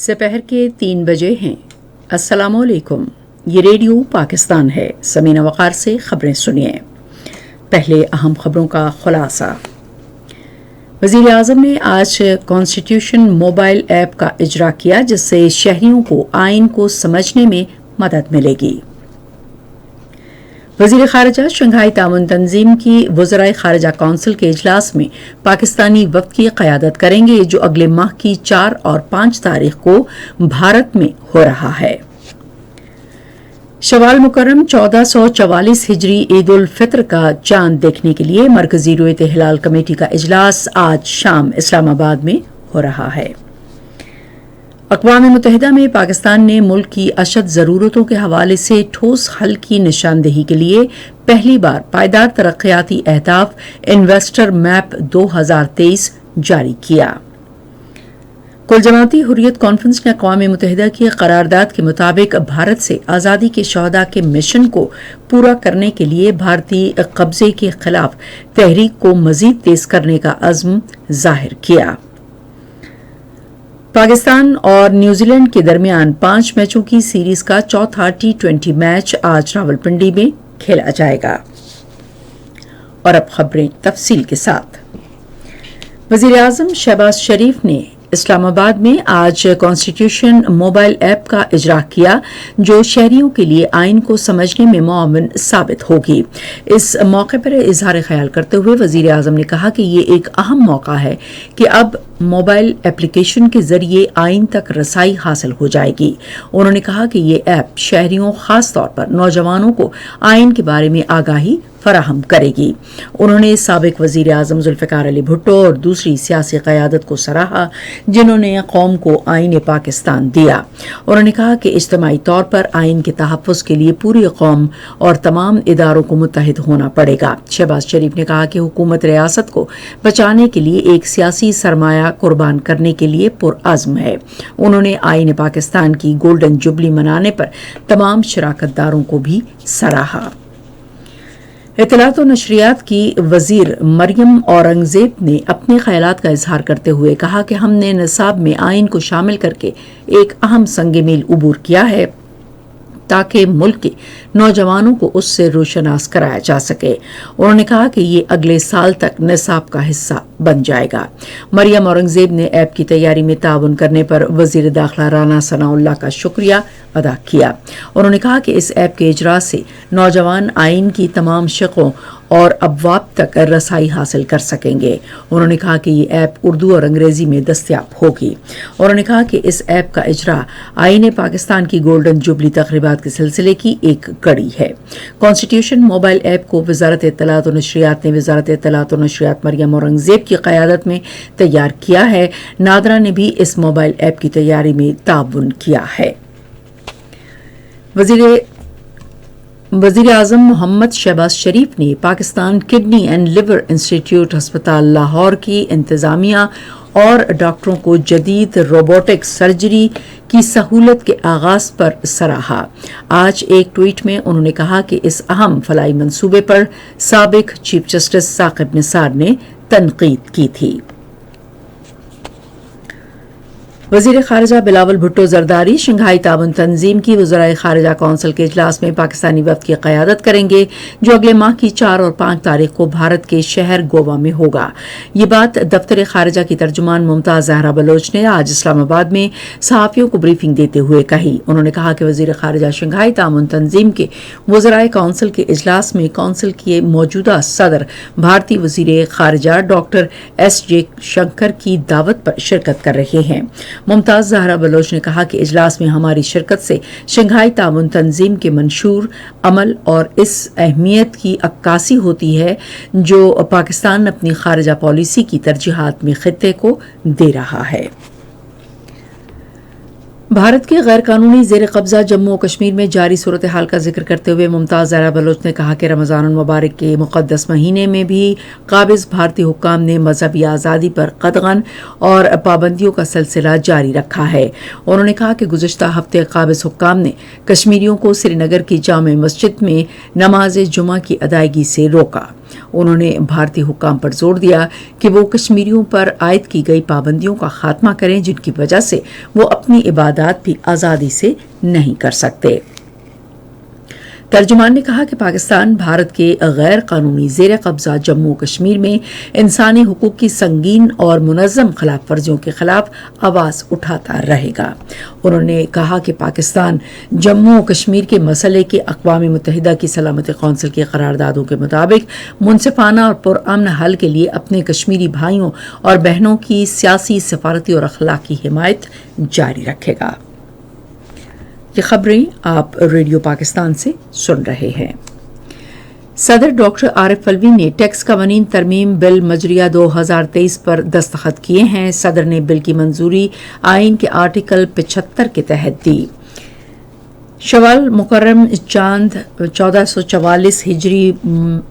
दोपहर के 3 बजे हैं। अस्सलाम वालेकुम। ये रेडियो पाकिस्तान है। समीना वक़ार से खबरें सुनिए। पहले अहम खबरों का खुलासा। वज़ीर आज़म ने आज कॉन्स्टिट्यूशन मोबाइल ऐप का इजरा किया, जिससे शहरियों को आइन को समझने में मदद मिलेगी। वज़ीर ख़ारिजा शंघाई ताउन तंजीम की वज़राए ख़ारिजा कौंसिल के इजलास में पाकिस्तानी वफ़द की क़यादत करेंगे, जो अगले माह की 4 और 5 तारीख को भारत में हो रहा है। शवाल मुकर्रम 1444 हिजरी ईद उल फित्र का चांद देखने के लिए मरकजी रुयत हिलाल कमेटी का इजलास आज शाम इस्लामाबाद में हो रहा है। अक़वाम मुत्तहिदा में पाकिस्तान ने मुल्क की अशद ज़रूरतों के हवाले से ठोस हल की निशानदेही के लिए पहली बार पायदार तरक्याती अहदाफ इन्वेस्टर मैप 2023 जारी किया। कुल जमाती हुर्रियत कॉन्फ्रेंस ने अक़वाम मुत्तहिदा की करारदाद के मुताबिक भारत से आज़ादी के शहदा के मिशन को पूरा करने के लिए भारतीय कब्जे के खिलाफ तहरीक को मज़ीद तेज करने का अज़्म ज़ाहिर किया। पाकिस्तान और न्यूजीलैंड के दरमियान 5 मैचों की सीरीज का चौथा T20 मैच आज रावलपिंडी में खेला जाएगा। और अब खबरें तफसील के साथ। वज़ीर आज़म शहबाज शरीफ ने इस्लामाबाद में आज कॉन्स्टिट्यूशन मोबाइल ऐप का इजरा किया, जो शहरियों के लिए आइन को समझने में मुआविन साबित होगी। इस मौके पर इजहार ख्याल करते हुए वज़ीर आज़म ने कहा कि ये एक अहम मौका है कि अब मोबाइल एप्लीकेशन के जरिए आइन तक रसाई हासिल हो जाएगी। उन्होंने कहा कि ये ऐप शहरियों, खास तौर पर नौजवानों को आइन के बारे में आगाही फराहम करेगी। उन्होंने साबिक वज़ीर आज़म जुल्फ़िकार अली भुट्टो और दूसरी सियासी क़यादत को सराहा, जिन्होंने कौम को आइन पाकिस्तान दिया। उन्होंने कहा कि इज्तिमाई तौर पर आइन के तहफ़्फ़ुज़ के लिए पूरी कौम और तमाम इदारों को मुत्तहिद होना पड़ेगा। शहबाज शरीफ ने कहा कि हुकूमत रियासत को बचाने के लिए एक सियासी सरमाया कुर्बान करने के लिए पुरअज़्म है। उन्होंने आइन पाकिस्तान की गोल्डन जुबली मनाने पर तमाम शराकतदारों को भी सराहा। इत्तलात और नशरियात की वज़ीर मरियम औरंगज़ेब ने अपने ख़यालात का इजहार करते हुए कहा कि हमने निसाब में आइन को शामिल करके एक अहम संग मील उबूर किया है, ताकि मुल्क के नौजवानों को उससे रोशनास कराया जा सके। उन्होंने कहा कि ये अगले साल तक निसाब का हिस्सा बन जाएगा। मरियम औरंगज़ेब ने ऐप की तैयारी में ताउन करने पर वज़ीर दाखिला राना सनाउल्लाह का शुक्रिया अदा किया। उन्होंने कहा कि इस ऐप के इजरा से नौजवान आइन की तमाम शिक़ों और अबवाब तक रसाई हासिल कर सकेंगे। उन्होंने कहा कि ये ऐप उर्दू और अंग्रेजी में दस्तयाब होगी। उन्होंने कहा कि इस ऐप का इजरा आईने पाकिस्तान की गोल्डन जुबली तक़रीबात के सिलसिले की एक कड़ी है। कॉन्स्टिट्यूशन मोबाइल ऐप को वज़ारत इत्तलात और नशरियात ने वज़ारत इत्तलात और नशरियात मरियम औरंगज़ेब की क़यादत में तैयार किया है। नादरा ने भी इस मोबाइल ऐप की तैयारी में ताउन किया है। वज़ीर आज़म मोहम्मद शहबाज शरीफ ने Pakistan kidney and liver institute अस्पताल लाहौर की इंतज़ामिया और डॉक्टरों को जदीद रोबोटिक सर्जरी की सहूलत के आगाज़ पर सराहा। आज एक ट्वीट में उन्होंने कहा कि इस अहम फलाई मंसूबे पर साबिक चीफ जस्टिस साकिब निसार ने तनकीद की थी। वज़ीर ख़ारिजा बिलावल भुट्टो ज़रदारी शंघाई ताउन तंजीम की वज़राए ख़ारिजा कौंसिल के इजलास में पाकिस्तानी वफ़द की क़यादत करेंगे, जो अगले माह की 4 और 5 तारीख को भारत के शहर गोवा में होगा। ये बात दफ्तर ख़ारिजा की तर्जुमान मुमताज़ ज़हरा बलोच ने आज इस्लामाबाद में सहाफ़ियों को ब्रीफिंग देते हुए कही। उन्होंने कहा कि वज़ीर ख़ारिजा शंघाई ताउन तंजीम के वज़राए कौंसिल के इजलास में कौंसिल के मौजूदा सदर भारतीय वज़ीर ख़ारिजा डॉक्टर S.J. शंकर की दावत पर शिरकत कर रहे हैं। मुमताज़ ज़हरा बलोच ने कहा कि इजलास में हमारी शिरकत से शंघाई ताउन तंजीम के मंशूर अमल और इस अहमियत की अक्कासी होती है जो पाकिस्तान अपनी खारिजा पॉलिसी की तरजीहात में खित्ते को दे रहा है। भारत के गैर कानूनी ज़ेर कब्जा जम्मू और कश्मीर में जारी सूरत हाल का जिक्र करते हुए मुमताज़ ज़हरा बलोच ने कहा कि रमज़ान मुबारक के मुक़द्दस महीने में भी काबिज़ भारतीय हुक्काम ने मजहबी आज़ादी पर कदगन और पाबंदियों का सिलसिला जारी रखा है। उन्होंने कहा कि गुज़िश्ता हफ्ते काबिज़ हुक्काम ने कश्मीरियों को श्रीनगर की जामे मस्जिद में नमाज जुमा की अदायगी से रोका। انہوں نے بھارتی حکام پر زور دیا کہ وہ کشمیریوں پر عائد کی گئی پابندیوں کا خاتمہ کریں جن کی وجہ سے وہ اپنی عبادات بھی آزادی سے نہیں کر سکتے۔ ترجمان نے کہا کہ پاکستان بھارت کے غیر قانونی زیر قبضہ جموں و کشمیر میں انسانی حقوق کی سنگین اور منظم خلاف ورزیوں کے خلاف آواز اٹھاتا رہے گا۔ انہوں نے کہا کہ پاکستان جموں و کشمیر کے مسئلے کے اقوام متحدہ کی سلامتی کونسل کی قراردادوں کے مطابق منصفانہ اور پرامن حل کے لیے اپنے کشمیری بھائیوں اور بہنوں کی سیاسی، سفارتی اور اخلاقی حمایت جاری رکھے گا۔ یہ خبریں آپ ریڈیو پاکستان سے سن رہے ہیں۔ صدر ڈاکٹر عارف الوی نے ٹیکس قوانین ترمیم بل مجریہ 2023 پر دستخط کیے ہیں۔ صدر نے بل کی منظوری آئین کے آرٹیکل 75 کے تحت دی۔ شوال مکرم چاند 1444 ہجری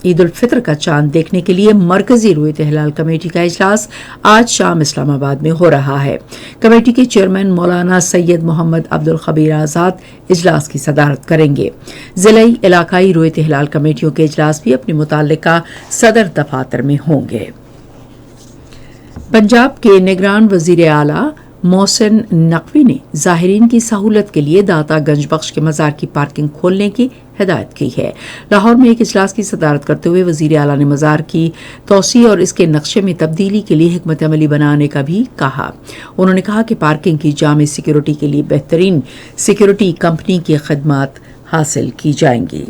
عید الفطر کا چاند دیکھنے کے لیے مرکزی رؤیت ہلال کمیٹی کا اجلاس آج شام اسلام آباد میں ہو رہا ہے۔ کمیٹی کے چیئرمین مولانا سید محمد عبد الخبیر آزاد اجلاس کی صدارت کریں گے۔ ضلعی علاقائی رؤیت ہلال کمیٹیوں کے اجلاس بھی اپنی متعلقہ صدر دفاتر میں ہوں گے۔ پنجاب کے نگران وزیر اعلیٰ محسن نقوی نے زائرین کی سہولت کے لیے داتا گنج بخش کے مزار کی پارکنگ کھولنے کی ہدایت کی ہے۔ لاہور میں ایک اجلاس کی صدارت کرتے ہوئے وزیر اعلیٰ نے مزار کی توسیع اور اس کے نقشے میں تبدیلی کے لیے حکمت عملی بنانے کا بھی کہا۔ انہوں نے کہا کہ پارکنگ کی جامع سیکیورٹی کے لیے بہترین سیکیورٹی کمپنی کی خدمات حاصل کی جائیں گی۔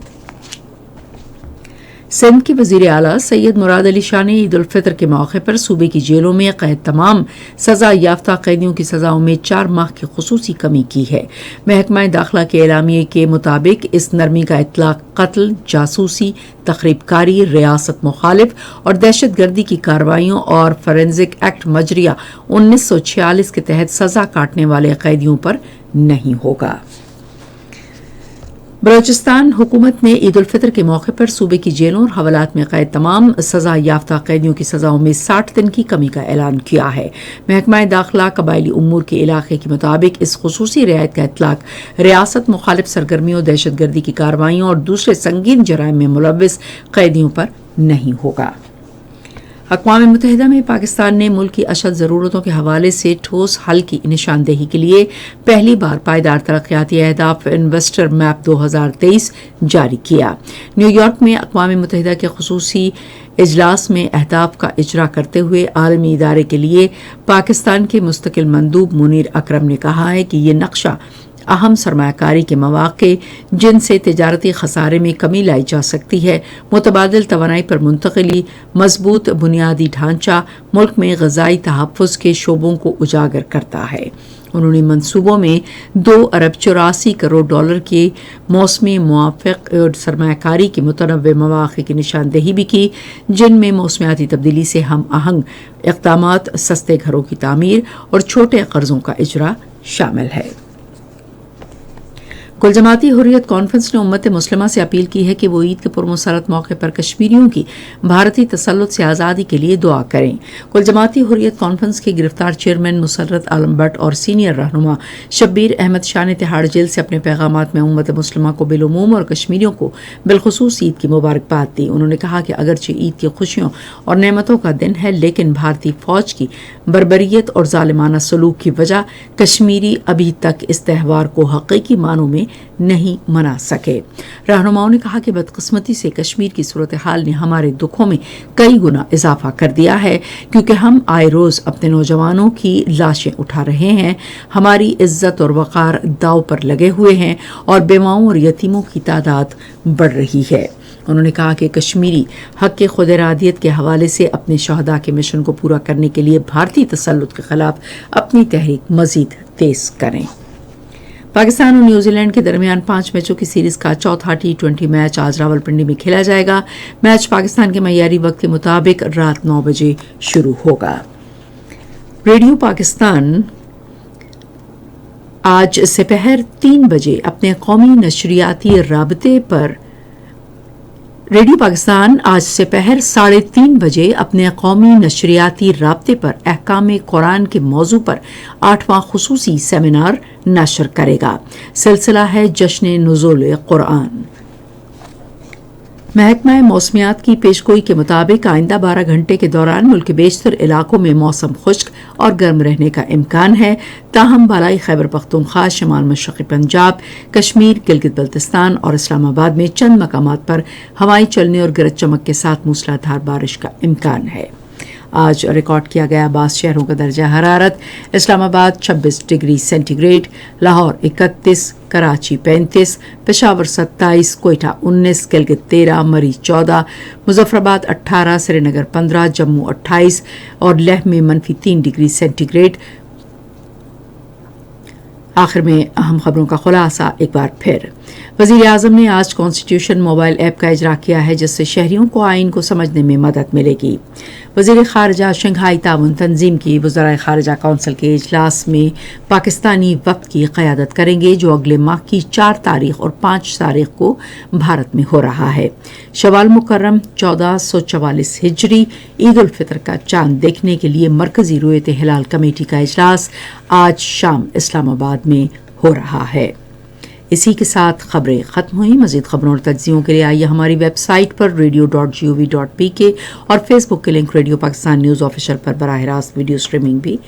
سندھ کے وزیر اعلیٰ سید مراد علی شاہ نے عید الفطر کے موقع پر صوبے کی جیلوں میں قید تمام سزا یافتہ قیدیوں کی سزاؤں میں 4 ماہ کی خصوصی کمی کی ہے۔ محکمہ داخلہ کے اعلامیے کے مطابق اس نرمی کا اطلاق قتل، جاسوسی، تخریب کاری، ریاست مخالف اور دہشت گردی کی کارروائیوں اور فورینزک ایکٹ مجریہ 1946 کے تحت سزا کاٹنے والے قیدیوں پر نہیں ہوگا۔ بلوچستان حکومت نے عید الفطر کے موقع پر صوبے کی جیلوں اور حوالات میں قید تمام سزا یافتہ قیدیوں کی سزاؤں میں 60 دن کی کمی کا اعلان کیا ہے۔ محکمہ داخلہ قبائلی امور کے علاقے کے مطابق اس خصوصی رعایت کا اطلاق ریاست مخالف سرگرمیوں، دہشت گردی کی کارروائیوں اور دوسرے سنگین جرائم میں ملوث قیدیوں پر نہیں ہوگا۔ اقوام متحدہ میں پاکستان نے ملک کی اشد ضرورتوں کے حوالے سے ٹھوس حل کی نشاندہی کے لیے پہلی بار پائیدار ترقیاتی اہداف انویسٹر میپ 2023 جاری کیا۔ نیو یارک میں اقوام متحدہ کے خصوصی اجلاس میں اہداف کا اجرا کرتے ہوئے عالمی ادارے کے لیے پاکستان کے مستقل مندوب منیر اکرم نے کہا ہے کہ یہ نقشہ اہم سرمایہ کاری کے مواقع جن سے تجارتی خسارے میں کمی لائی جا سکتی ہے، متبادل توانائی پر منتقلی، مضبوط بنیادی ڈھانچہ، ملک میں غذائی تحفظ کے شعبوں کو اجاگر کرتا ہے۔ انہوں نے منصوبوں میں $2.84 ارب کے موسمی موافق سرمایہ کاری کے متنوع مواقع کی نشاندہی بھی کی، جن میں موسمیاتی تبدیلی سے ہم آہنگ اقدامات، سستے گھروں کی تعمیر اور چھوٹے قرضوں کا اجرا شامل ہے۔ کل جماعتی حریت کانفرنس نے امت مسلمہ سے اپیل کی ہے کہ وہ عید کے پرمسرت موقع پر کشمیریوں کی بھارتی تسلط سے آزادی کے لیے دعا کریں۔ کل جماعتی حریت کانفرنس کے گرفتار چیئرمین مسرت عالم بٹ اور سینئر رہنما شبیر احمد شاہ نے تہاڑ جیل سے اپنے پیغامات میں امت مسلمہ کو بالعموم اور کشمیریوں کو بالخصوص عید کی مبارکباد دی۔ انہوں نے کہا کہ اگرچہ عید کی خوشیوں اور نعمتوں کا دن ہے، لیکن بھارتی فوج کی بربریت اور ظالمانہ سلوک کی وجہ کشمیری ابھی تک اس تہوار کو حقیقی معنوں میں نہیں منا سکے۔ رہنماؤں نے کہا کہ بدقسمتی سے کشمیر کی صورتحال نے ہمارے دکھوں میں کئی گنا اضافہ کر دیا ہے، کیونکہ ہم آئے روز اپنے نوجوانوں کی لاشیں اٹھا رہے ہیں، ہماری عزت اور وقار داؤ پر لگے ہوئے ہیں اور بیواؤں اور یتیموں کی تعداد بڑھ رہی ہے۔ انہوں نے کہا کہ کشمیری حق کے خود ارادیت کے حوالے سے اپنے شہداء کے مشن کو پورا کرنے کے لیے بھارتی تسلط کے خلاف اپنی تحریک مزید تیز کریں۔ پاکستان اور نیوزی لینڈ کے درمیان 5 میچوں کی سیریز کا چوتھا T20 میچ آج راولپنڈی میں کھیلا جائے گا۔ میچ پاکستان کے معیاری وقت کے مطابق رات 9 بجے شروع ہوگا۔ ریڈیو پاکستان آج سپہر 3 بجے اپنے قومی نشریاتی رابطے پر ریڈیو پاکستان آج سپہر 3:30 بجے اپنے قومی نشریاتی رابطے پر احکام قرآن کے موضوع پر 8واں خصوصی سیمینار نشر کرے گا۔ سلسلہ ہے جشن نزول قرآن۔ महकमा मौसमियात की पेशगोई के मुताबिक आइंदा 12 घंटे के दौरान मुल्क के बेशतर इलाकों में मौसम खुश्क और गर्म रहने का इम्कान है, ताहम बालाई खैबर पख्तूनख्वा, शुमाल मशरक़ी पंजाब, कश्मीर, गिलगित बल्तिस्तान और इस्लामाबाद में चंद मकामात पर हवाएं चलने और गरज चमक के साथ मूसलाधार बारिश का इम्कान है। आज रिकॉर्ड किया गया 22 शहरों का दर्जा हरारत: इस्लामाबाद 26 डिग्री सेंटीग्रेड, लाहौर 31, कराची 35, पेशावर 27, कोयटा 19, गिलगित 13, मरी 14, मुजफ्फराबाद 18, श्रीनगर 15, जम्मू 28 और लेह में -3 डिग्री सेंटीग्रेड। आखिर में अहम खबरों का खुलासा एक बार फिर। वज़ीर आज़म ने आज कॉन्स्टिट्यूशन मोबाइल ऐप का इजरा किया है, जिससे शहरियों को आइन को समझने में मदद मिलेगी। वज़ीर ख़ारिजा शंघाई ताउन तंजीम की वज़राए ख़ारिजा काउंसिल के इजलास में पाकिस्तानी वफ़द की क़यादत करेंगे, जो अगले माह की 4 तारीख और 5 तारीख को भारत में हो रहा है। शवाल मुकर्रम 1444 हिजरी ईद उल फितर का चांद देखने के लिए मरकज़ी रुयत हिलाल कमेटी का इजलास आज शाम इस्लामाबाद में हो रहा है। इसी के साथ खबरें खत्म हुई। मज़ीद खबरों और तज्ज़ियों के लिए आइए हमारी वेबसाइट पर radio.gov.pk और फेसबुक के link radio Pakistan news official पर बराह रास्त वीडियो स्ट्रीमिंग भी